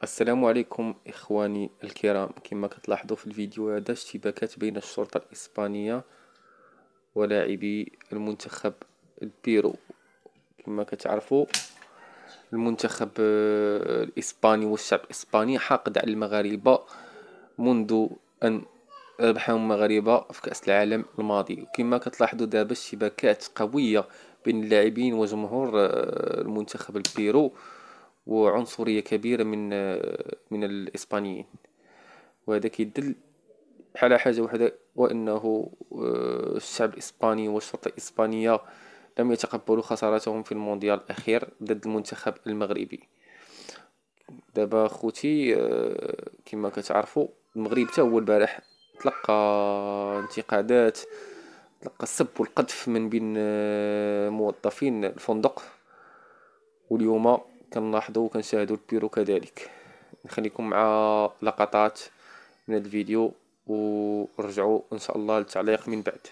السلام عليكم إخواني الكرام. كما كتلاحظوا في الفيديو هذا اشتباكات بين الشرطة الإسبانية ولاعبي المنتخب البيرو. كما كتعرفوا المنتخب الإسباني والشعب الإسباني حاقد على المغاربة منذ أن ربحهم المغاربة في كأس العالم الماضي. وكما كتلاحظوا دابا اشتباكات قوية بين اللاعبين وجمهور المنتخب البيرو، وعنصرية كبيرة من الإسبانيين. وهذا كيدل على حاجة واحدة، وأنه الشعب الإسباني والشرطة الإسبانية لم يتقبلوا خسارتهم في المونديال الأخير ضد المنتخب المغربي. دابا خوتي، كما كتعرفوا المغرب حتى هو البارح تلقى انتقادات، تلقى السب والقذف من بين موظفين الفندق. واليوم كنلاحظوا وكنشاهدوا البيرو كذلك. نخليكم مع لقطات من الفيديو ورجعوا ان شاء الله للتعليق من بعد.